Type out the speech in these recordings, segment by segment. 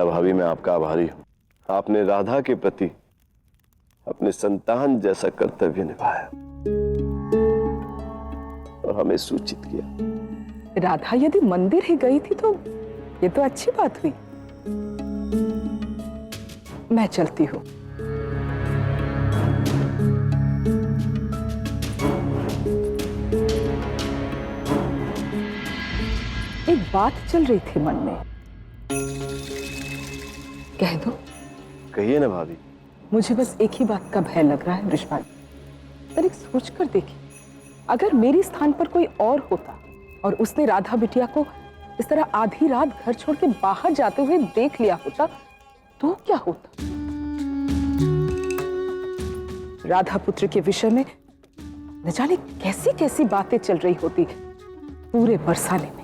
मीरा भाभी, मैं आपका आभारी हूँ। आपने राधा के प्रति अपने संतान जैसा कर्तव्य निभाया और हमें सूचित किया। राधा यदि मंदिर ही गई थी तो ये तो अच्छी बात हुई। मैं चलती हूँ। एक बात चल रही थी मन में, कह दो? कहिए ना भाभी। मुझे बस एक ही बात का भय लग रहा है वृषभान। तनिक सोच कर देखिए, अगर मेरी स्थान पर कोई और होता और उसने राधा बिटिया को इस तरह आधी रात घर छोड़ के बाहर जाते हुए देख लिया होता तो क्या होता? राधा पुत्र के विषय में न जाने कैसी कैसी बातें चल रही होती पूरे बरसाने में।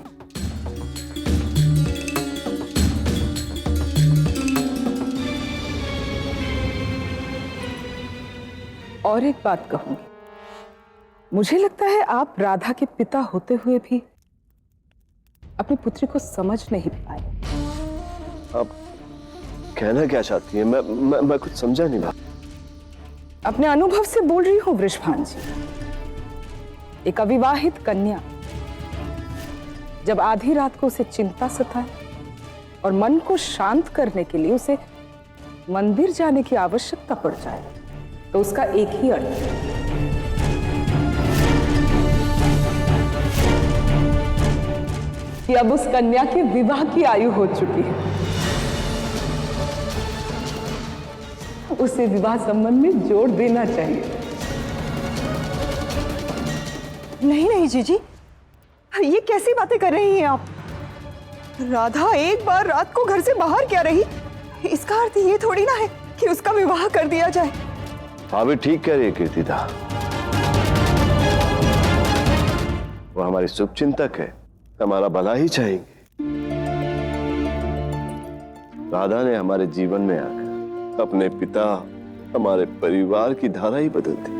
और एक बात कहूंगी, मुझे लगता है आप राधा के पिता होते हुए भी अपनी पुत्री को समझ नहीं पाए। आप कहना क्या चाहती हैं? मैं कुछ समझा नहीं भाभी। अपने अनुभव से बोल रही हूं वृषभान जी। एक अविवाहित कन्या जब आधी रात को उसे चिंता सताए और मन को शांत करने के लिए उसे मंदिर जाने की आवश्यकता पड़ जाए तो उसका एक ही अर्थ है, कि अब उस कन्या के विवाह की आयु हो चुकी है। उसे विवाह संबंध में जोड़ देना चाहिए। नहीं नहीं जीजी, ये कैसी बातें कर रही हैं आप? राधा एक बार रात को घर से बाहर क्या रही, इसका अर्थ ये थोड़ी ना है कि उसका विवाह कर दिया जाए। भाभी ठीक कह रही है कीर्तिदा, वो हमारी शुभचिंतक है, हमारा भला ही चाहेंगे। राधा ने हमारे जीवन में आकर अपने पिता, हमारे परिवार की धारा ही बदल दी।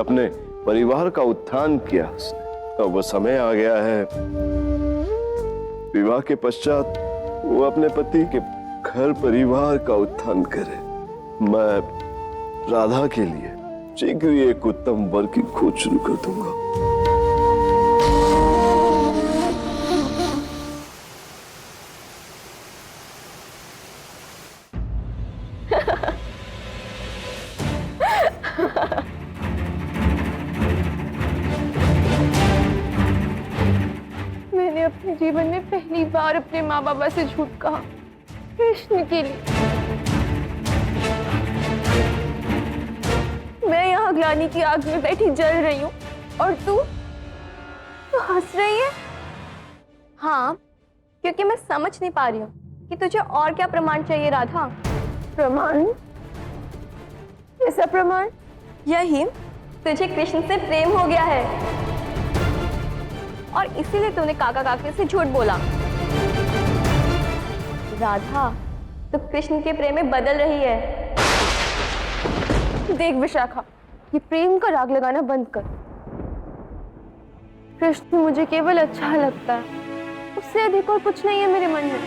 अपने परिवार का उत्थान किया उसने। तो वो समय आ गया है, विवाह के पश्चात वो अपने पति के घर परिवार का उत्थान करे। मैं राधा के लिए शीघ्र ही एक उत्तम वर की खोज शुरू कर दूंगा। मैंने अपने जीवन में पहली बार अपने माँ बाबा से झूठ कहा, कृष्ण के लिए। मैं यहाँ ग्लानि की आग में बैठी जल रही हूँ और तू हंस रही है। हाँ, क्योंकि मैं समझ नहीं पा रही हूँ कि तुझे और क्या प्रमाण चाहिए राधा। प्रमाण? ऐसा प्रमाण? यही, तुझे कृष्ण से प्रेम हो गया है और इसीलिए तूने काका काकी से झूठ बोला। राधा, तू कृष्ण के प्रेम में बदल रही है। देख विशाखा, ये प्रेम का राग लगाना बंद कर। कृष्ण मुझे केवल अच्छा लगता है, उससे अधिक और कुछ नहीं है मेरे मन में।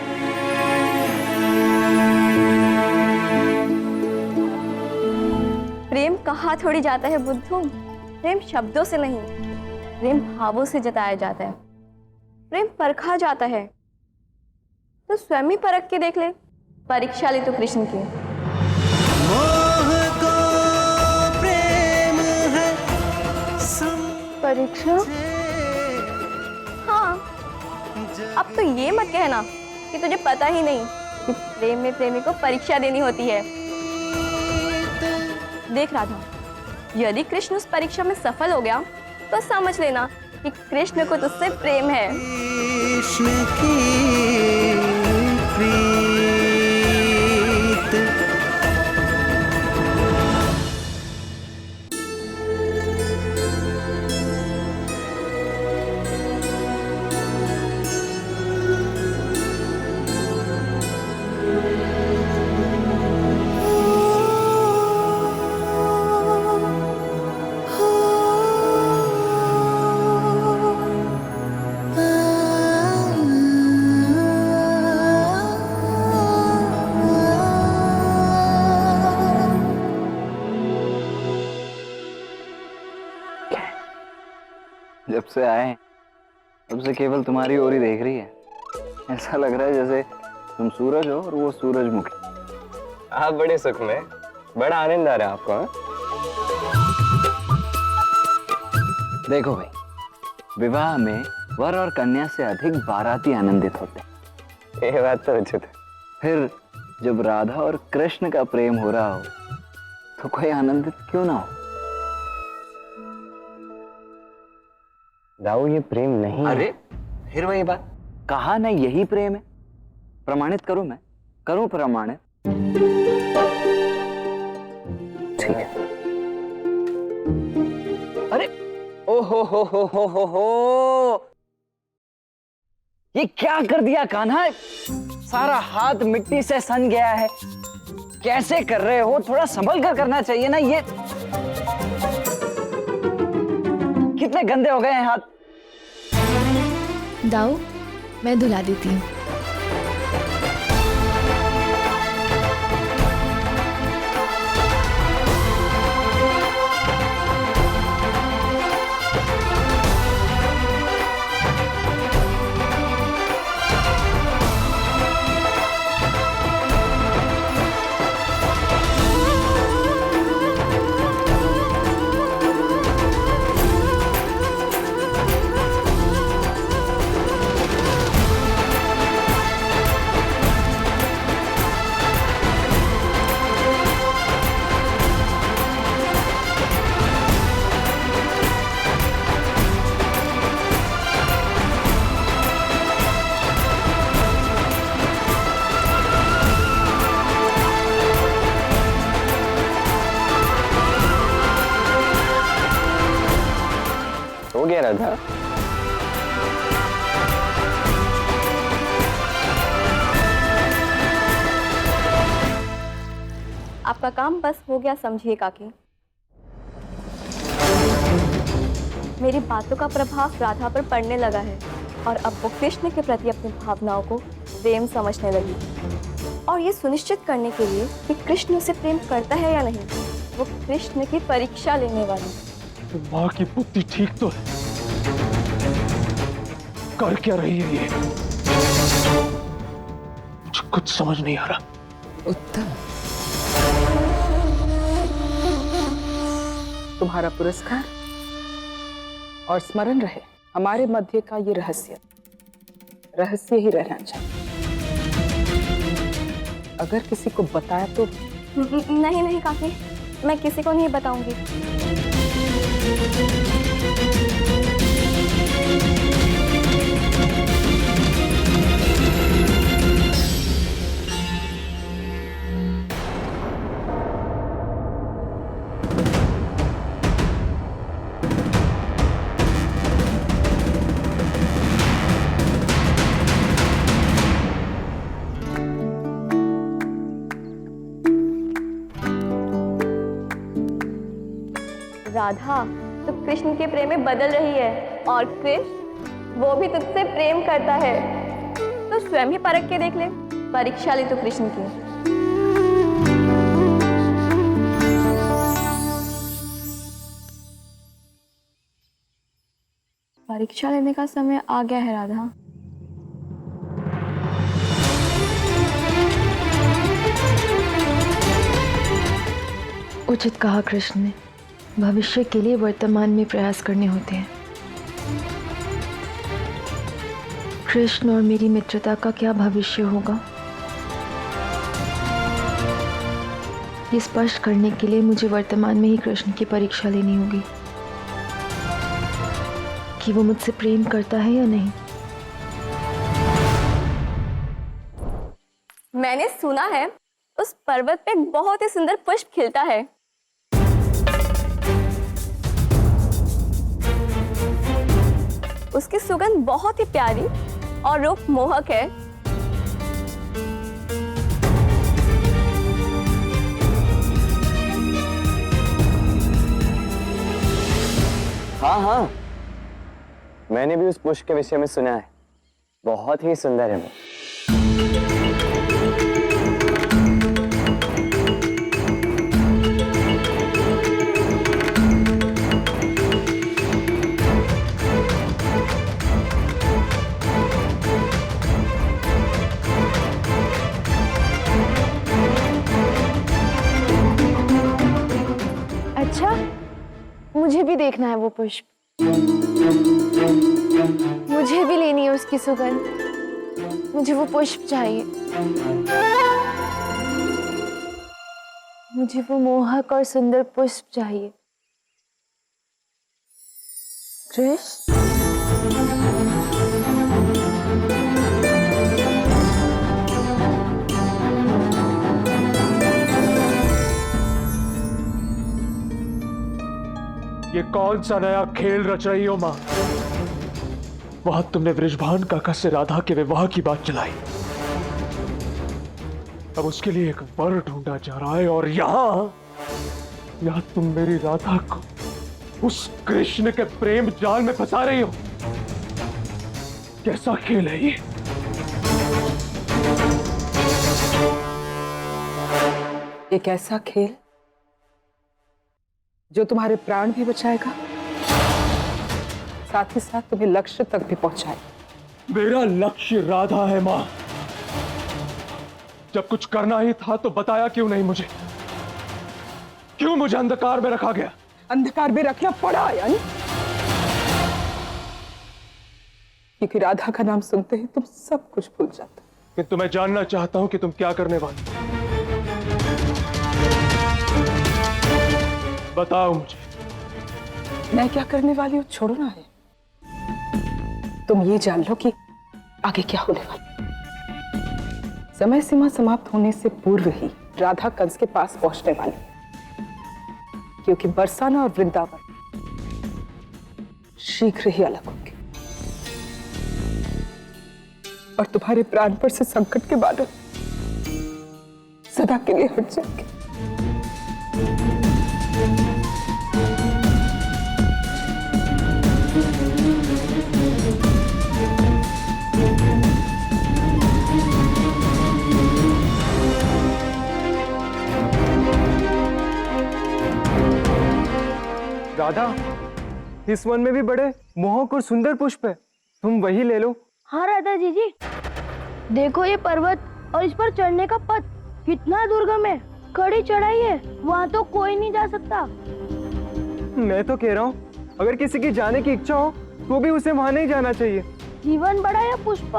प्रेम कहा थोड़ी जाता है बुद्धू। प्रेम शब्दों से नहीं, प्रेम भावों से जताया जाता है। प्रेम परखा जाता है, तो स्वयं ही परख के देख ले। परीक्षा ले तो कृष्ण की। परीक्षा? हाँ, अब तो ये मत कहना कि तुझे पता ही नहीं कि प्रेम में प्रेमी को परीक्षा देनी होती है। देख राधा, यदि कृष्ण उस परीक्षा में सफल हो गया तो समझ लेना कि कृष्ण को तुझसे प्रेम है। कृष्ण की प्रीत। जब से आए हैं तब से केवल तुम्हारी ओर ही देख रही है। ऐसा लग रहा है जैसे तुम सूरज हो और वो सूरजमुखी। आप बड़े सुख में, बड़ा आनंद आ रहा है आपको। हाँ? देखो भाई, विवाह में वर और कन्या से अधिक बाराती आनंदित होते हैं। ये बात तो उचित है। फिर जब राधा और कृष्ण का प्रेम हो रहा हो तो कोई आनंदित क्यों ना हो? दाऊ, ये प्रेम नहीं अरे है। फिर वही बात, कहा ना यही प्रेम है। प्रमाणित करूं मैं? करूं प्रमाणित? ठीक है। अरे ओ हो, ये क्या कर दिया कान्हा? सारा हाथ मिट्टी से सन गया है। कैसे कर रहे हो? थोड़ा संभल कर करना चाहिए ना। ये कितने गंदे हो गए हैं हाथ। दाऊ, मैं धुला देती हूँ। हो गया राधा। आपका काम बस हो गया समझिए काकी। मेरी बातों का प्रभाव राधा पर पड़ने लगा है और अब वो कृष्ण के प्रति अपनी भावनाओं को प्रेम समझने लगी। और ये सुनिश्चित करने के लिए कि कृष्ण उसे प्रेम करता है या नहीं, वो कृष्ण की परीक्षा लेने वाली। तो माँ की बुद्धि ठीक तो है, कर क्या रही है ये? मुझे कुछ समझ नहीं आ रहा। उत्तम, तुम्हारा पुरस्कार और स्मरण रहे हमारे मध्य का ये रहस्य ही रहना चाहिए। अगर किसी को बताया तो नहीं नहीं काकी, मैं किसी को नहीं बताऊंगी। राधा तो कृष्ण के प्रेम में बदल रही है और कृष्ण वो भी तुझसे प्रेम करता है। तो स्वयं ही परख के देख ले, परीक्षा ले तो कृष्ण की। परीक्षा लेने का समय आ गया है राधा। उचित कहा कृष्ण ने, भविष्य के लिए वर्तमान में प्रयास करने होते हैं। कृष्ण और मेरी मित्रता का क्या भविष्य होगा, ये स्पष्ट करने के लिए मुझे वर्तमान में ही कृष्ण की परीक्षा लेनी होगी कि वो मुझसे प्रेम करता है या नहीं। मैंने सुना है उस पर्वत पे एक बहुत ही सुंदर पुष्प खिलता है। उसकी सुगंध बहुत ही प्यारी और रूप मोहक है। हाँ हाँ, मैंने भी उस पुष्प के विषय में सुना है, बहुत ही सुंदर है वो। मुझे भी देखना है वो पुष्प। मुझे भी लेनी है उसकी सुगंध। मुझे वो पुष्प चाहिए। मुझे वो मोहक और सुंदर पुष्प चाहिए। कृष्ण, ये कौन सा नया खेल रच रही हो माँ? वहां तुमने वृषभान काका से राधा के विवाह की बात चलाई। अब उसके लिए एक वर ढूंढा जा रहा है और यहाँ तुम मेरी राधा को उस कृष्ण के प्रेम जाल में फंसा रही हो। कैसा खेल है ये? एक ऐसा खेल जो तुम्हारे प्राण भी बचाएगा, साथ ही साथ तुम्हें लक्ष्य तक भी पहुंचाएगा। मेरा लक्ष्य राधा है मां। जब कुछ करना ही था तो बताया क्यों नहीं मुझे? क्यों मुझे अंधकार में रखा गया? अंधकार में रखना पड़ा यानी, क्योंकि राधा का नाम सुनते ही तुम सब कुछ भूल जाते। किंतु मैं जानना चाहता हूं कि तुम क्या करने वाली हो। बताओ मुझे। मैं क्या करने वाली हूँ छोड़ो ना है। तुम ये जान लो कि आगे क्या होने वाला। समय सीमा समाप्त होने से पूर्व ही राधा कंस के पास पहुंचने वाली है, क्योंकि बरसाना और वृंदावन शीघ्र ही अलग होंगे और तुम्हारे प्राण पर से संकट के बादल सदा के लिए हट जाएंगे। राधा, इस वन में भी बड़े मोहक और सुंदर पुष्प है, तुम वही ले लो। हाँ राधा जी, देखो ये पर्वत और इस पर चढ़ने का पथ कितना दुर्गम है। कड़ी चढ़ाई है, वहाँ तो कोई नहीं जा सकता। मैं तो कह रहा हूँ अगर किसी की जाने की इच्छा हो तो भी उसे वहाँ नहीं जाना चाहिए। जीवन बड़ा या पुष्प?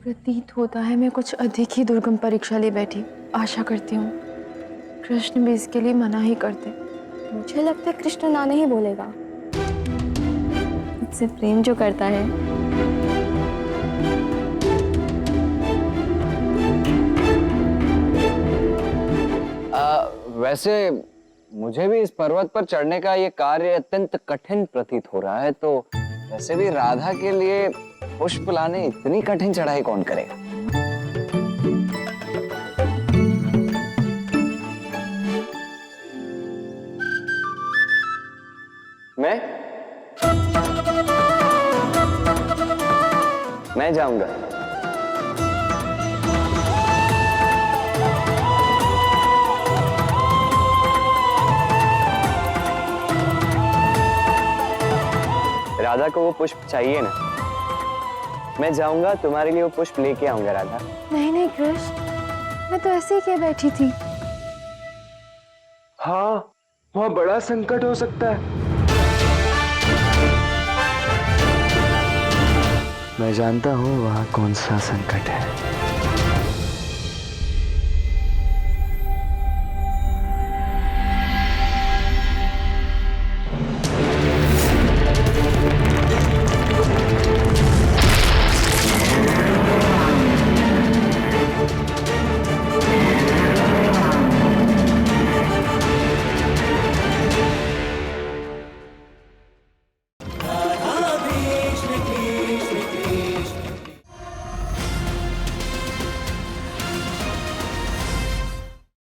प्रतीत होता है मैं कुछ अधिक ही दुर्गम परीक्षा ले बैठी। आशा करती हूँ कृष्ण भी इसके लिए मना ही करते। मुझे लगता है कृष्ण ना नहीं बोलेगा। मुझसे प्रेम जो करता है। वैसे मुझे भी इस पर्वत पर चढ़ने का ये कार्य अत्यंत कठिन प्रतीत हो रहा है, तो वैसे भी राधा के लिए पुष्प लाने इतनी कठिन चढ़ाई कौन करेगा? मैं जाऊंगा। राधा को वो पुष्प चाहिए ना, मैं जाऊंगा, तुम्हारे लिए वो पुष्प लेके आऊंगा राधा। नहीं नहीं कृष्ण, मैं तो ऐसे ही कह बैठी थी। हाँ, वहाँ बड़ा संकट हो सकता है। मैं जानता हूँ वहाँ कौन सा संकट है।